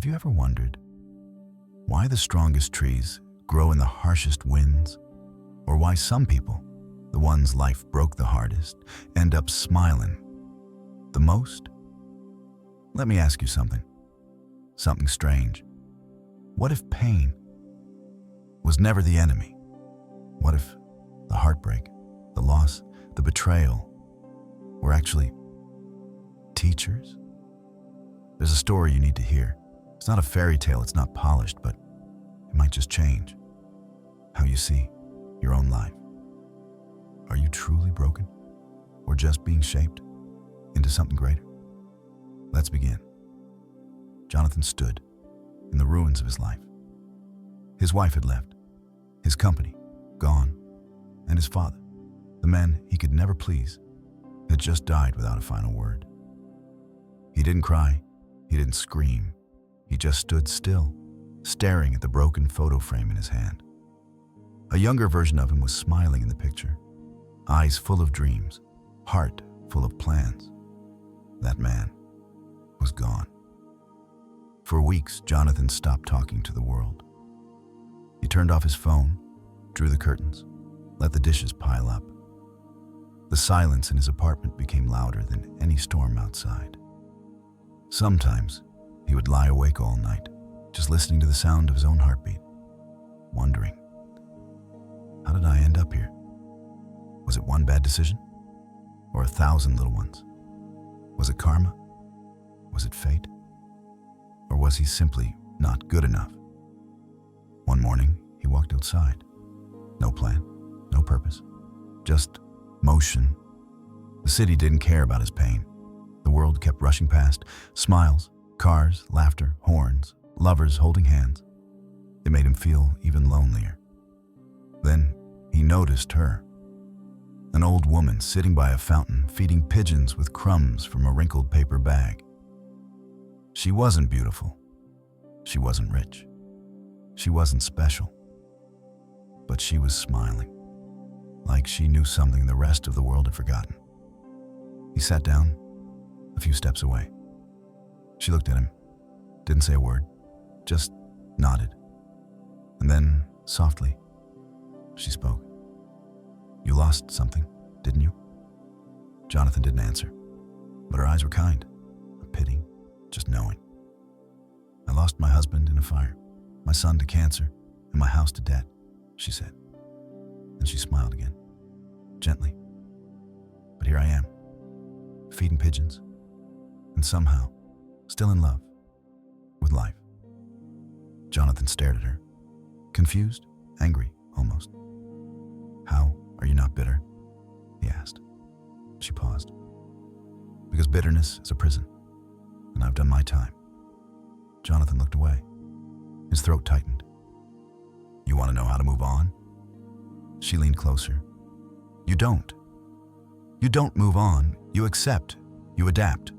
Have you ever wondered why the strongest trees grow in the harshest winds? Or why some people, the ones life broke the hardest, end up smiling the most? Let me ask you something strange. What if pain was never the enemy? What if the heartbreak, the loss, the betrayal were actually teachers? There's a story you need to hear. It's not a fairy tale, it's not polished, but it might just change how you see your own life. Are you truly broken, or just being shaped into something greater? Let's begin. Jonathan stood in the ruins of his life. His wife had left, his company gone, and his father, the man he could never please, had just died without a final word. He didn't cry, he didn't scream. He just stood still, staring at the broken photo frame in his hand. A younger version of him was smiling in the picture, eyes full of dreams, heart full of plans. That man was gone. For weeks, Jonathan stopped talking to the world. He turned off his phone, drew the curtains, let the dishes pile up. The silence in his apartment became louder than any storm outside. Sometimes, he would lie awake all night, just listening to the sound of his own heartbeat, wondering, how did I end up here? Was it one bad decision? Or 1,000 little ones? Was it karma? Was it fate? Or was he simply not good enough? One morning, he walked outside. No plan, no purpose, just motion. The city didn't care about his pain. The world kept rushing past, smiles, cars, laughter, horns, lovers holding hands. It made him feel even lonelier. Then he noticed her, an old woman sitting by a fountain, feeding pigeons with crumbs from a wrinkled paper bag. She wasn't beautiful. She wasn't rich. She wasn't special. But she was smiling, like she knew something the rest of the world had forgotten. He sat down a few steps away. She looked at him, didn't say a word, just nodded. And then, softly, she spoke. You lost something, didn't you? Jonathan didn't answer, but her eyes were kind, a pity, just knowing. I lost my husband in a fire, my son to cancer, and my house to debt, she said. And she smiled again, gently. But here I am, feeding pigeons, and somehow, still in love with life. Jonathan stared at her, confused, angry, almost. How are you not bitter? He asked. She paused. Because bitterness is a prison, and I've done my time. Jonathan looked away. His throat tightened. You want to know how to move on? She leaned closer. You don't. You don't move on. You accept. You adapt.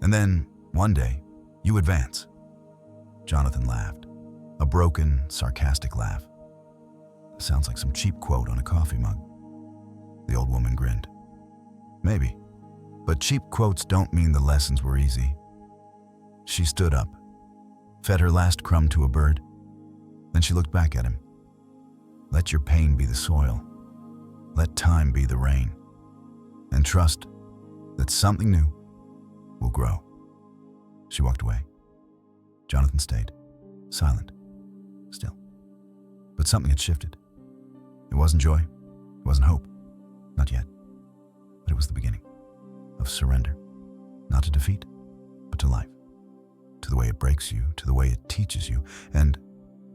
And then, one day, you advance. Jonathan laughed. A broken, sarcastic laugh. Sounds like some cheap quote on a coffee mug. The old woman grinned. Maybe, but cheap quotes don't mean the lessons were easy. She stood up, fed her last crumb to a bird, then she looked back at him. Let your pain be the soil. Let time be the rain. And trust that something new will grow. She walked away. Jonathan stayed, silent, still. But something had shifted. It wasn't joy, it wasn't hope, not yet. But it was the beginning of surrender, not to defeat, but to life, to the way it breaks you, to the way it teaches you, and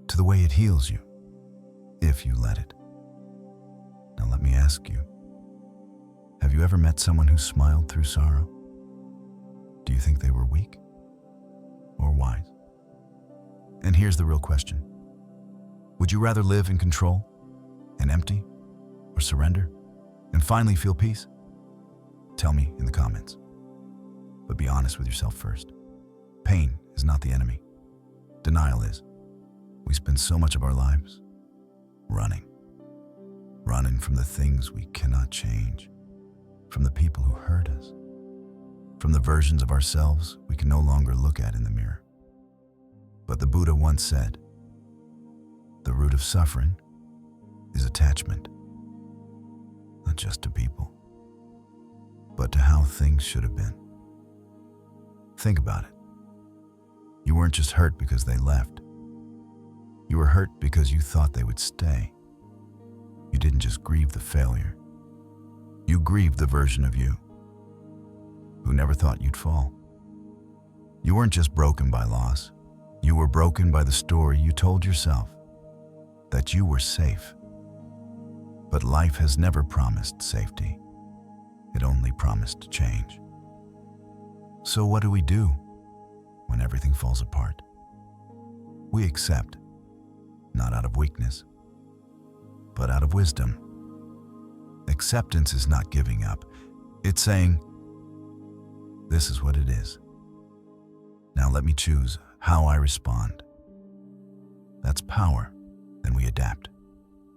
to the way it heals you, if you let it. Now let me ask you, have you ever met someone who smiled through sorrow? Do you think they were weak or wise? And here's the real question. Would you rather live in control and empty, or surrender and finally feel peace? Tell me in the comments. But be honest with yourself first. Pain is not the enemy. Denial is. We spend so much of our lives running from the things we cannot change, from the people who hurt us, from the versions of ourselves we can no longer look at in the mirror. But the Buddha once said, the root of suffering is attachment, not just to people, but to how things should have been. Think about it. You weren't just hurt because they left. You were hurt because you thought they would stay. You didn't just grieve the failure. You grieved the version of you who never thought you'd fall. You weren't just broken by loss. You were broken by the story you told yourself that you were safe. But life has never promised safety. It only promised change. So what do we do when everything falls apart? We accept, not out of weakness, but out of wisdom. Acceptance is not giving up. It's saying, this is what it is. Now let me choose how I respond. That's power. Then we adapt.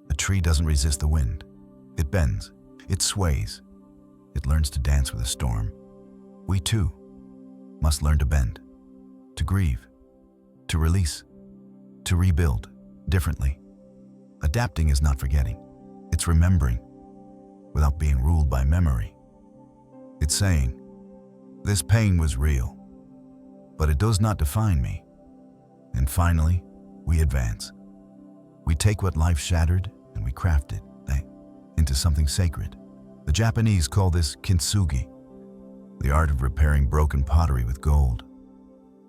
A tree doesn't resist the wind. It bends. It sways. It learns to dance with a storm. We too must learn to bend, to grieve, to release, to rebuild differently. Adapting is not forgetting. It's remembering without being ruled by memory. It's saying, this pain was real, but it does not define me. And finally, we advance. We take what life shattered and we craft it into something sacred. The Japanese call this kintsugi, the art of repairing broken pottery with gold.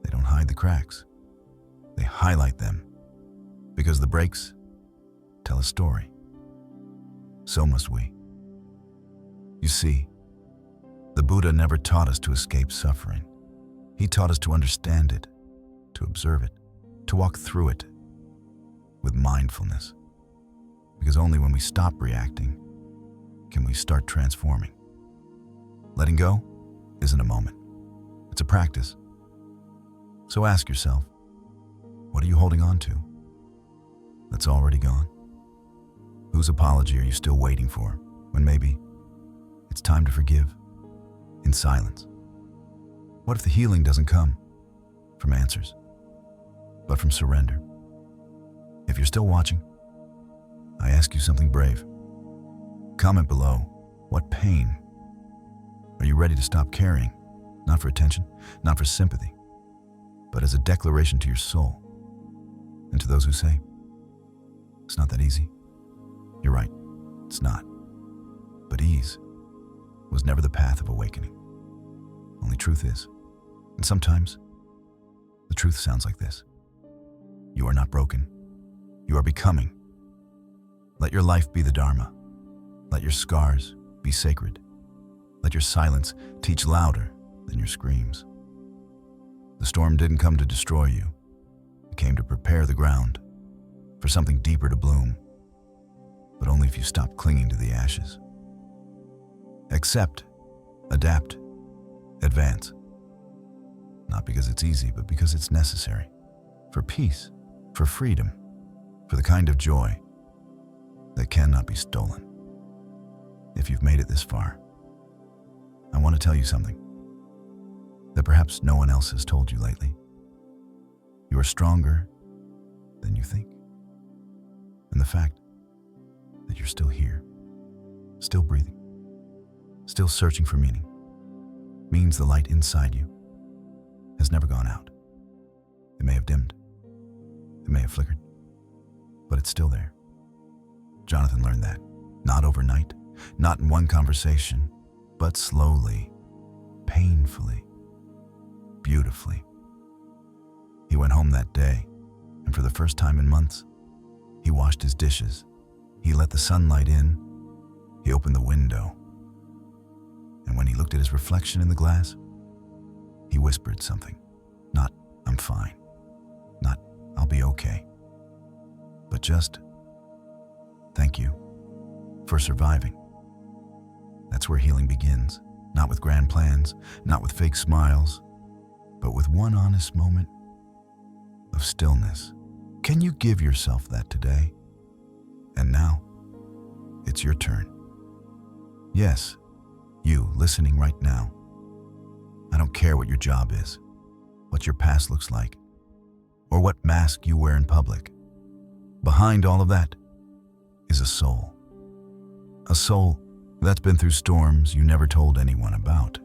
They don't hide the cracks. They highlight them because the breaks tell a story. So must we. You see, the Buddha never taught us to escape suffering. He taught us to understand it, to observe it, to walk through it with mindfulness. Because only when we stop reacting can we start transforming. Letting go isn't a moment. It's a practice. So ask yourself, what are you holding on to that's already gone? Whose apology are you still waiting for when maybe it's time to forgive in silence? What if the healing doesn't come from answers, but from surrender? If you're still watching, I ask you something brave. Comment below, what pain are you ready to stop carrying? Not for attention, not for sympathy, but as a declaration to your soul and to those who say, it's not that easy. You're right, it's not. But ease was never the path of awakening. Only truth is. And sometimes, the truth sounds like this. You are not broken. You are becoming. Let your life be the Dharma. Let your scars be sacred. Let your silence teach louder than your screams. The storm didn't come to destroy you. It came to prepare the ground for something deeper to bloom, but only if you stop clinging to the ashes. Accept, adapt, advance. Not because it's easy, but because it's necessary. For peace, for freedom, for the kind of joy that cannot be stolen. If you've made it this far, I want to tell you something that perhaps no one else has told you lately. You are stronger than you think. And the fact that you're still here, still breathing, still searching for meaning, means the light inside you has never gone out. It may have dimmed, it may have flickered, but it's still there. Jonathan learned that, not overnight, not in one conversation, but slowly, painfully, beautifully. He went home that day, and for the first time in months, he washed his dishes. He let the sunlight in. He opened the window. And when he looked at his reflection in the glass, he whispered something. Not, I'm fine. Not, I'll be okay. But just, thank you for surviving. That's where healing begins. Not with grand plans, not with fake smiles, but with one honest moment of stillness. Can you give yourself that today? And now, it's your turn. Yes, you listening right now. I don't care what your job is, what your past looks like, or what mask you wear in public. Behind all of that is a soul. A soul that's been through storms you never told anyone about.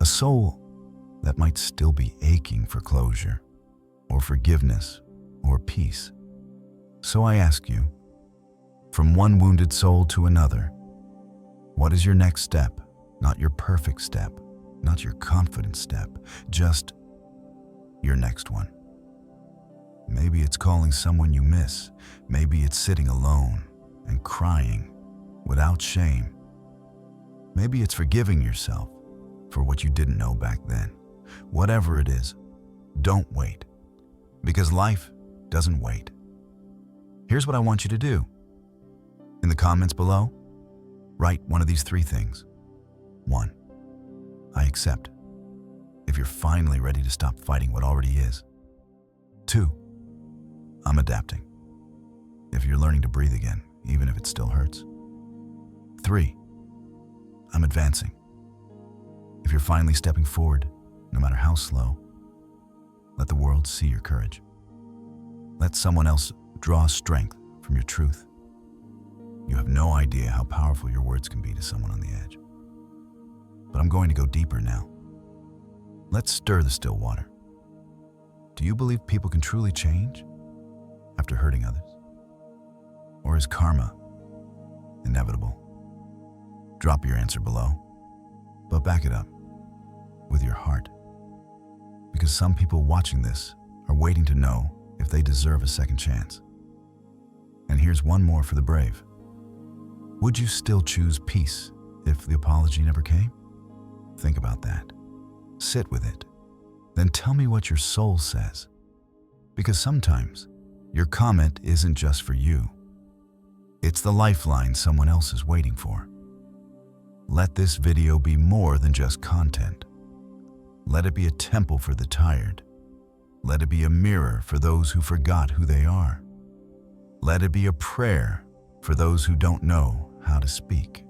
A soul that might still be aching for closure, or forgiveness, or peace. So I ask you, from one wounded soul to another, what is your next step? Not your perfect step, not your confident step, just your next one. Maybe it's calling someone you miss. Maybe it's sitting alone and crying without shame. Maybe it's forgiving yourself for what you didn't know back then. Whatever it is, don't wait, because life doesn't wait. Here's what I want you to do. In the comments below, write one of these 3 things. 1, I accept, if you're finally ready to stop fighting what already is. 2, I'm adapting, if you're learning to breathe again, even if it still hurts. 3, I'm advancing, if you're finally stepping forward, no matter how slow. Let the world see your courage. Let someone else draw strength from your truth. You have no idea how powerful your words can be to someone on the edge. But I'm going to go deeper now. Let's stir the still water. Do you believe people can truly change after hurting others? Or is karma inevitable? Drop your answer below, but back it up with your heart. Because some people watching this are waiting to know if they deserve a second chance. And here's one more for the brave. Would you still choose peace if the apology never came? Think about that. Sit with it. Then tell me what your soul says. Because sometimes your comment isn't just for you. It's the lifeline someone else is waiting for. Let this video be more than just content. Let it be a temple for the tired. Let it be a mirror for those who forgot who they are. Let it be a prayer for those who don't know how to speak.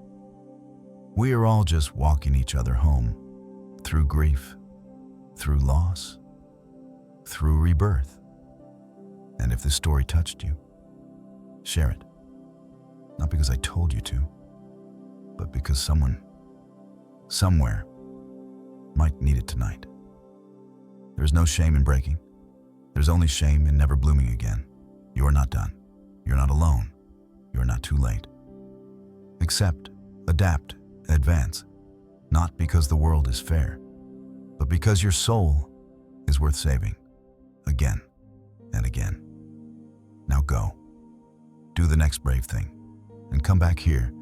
We are all just walking each other home through grief, through loss, through rebirth. And if this story touched you, share it. Not because I told you to, but because someone, somewhere, might need it tonight. There's no shame in breaking. There's only shame in never blooming again. You're not done. You're not alone. You're not too late. Accept, adapt, advance. Not because the world is fair, but because your soul is worth saving. Again and again. Now go. Do the next brave thing. And come back here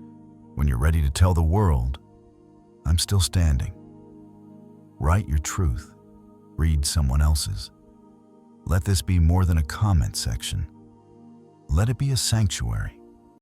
when you're ready to tell the world, I'm still standing. Write your truth. Read someone else's. Let this be more than a comment section. Let it be a sanctuary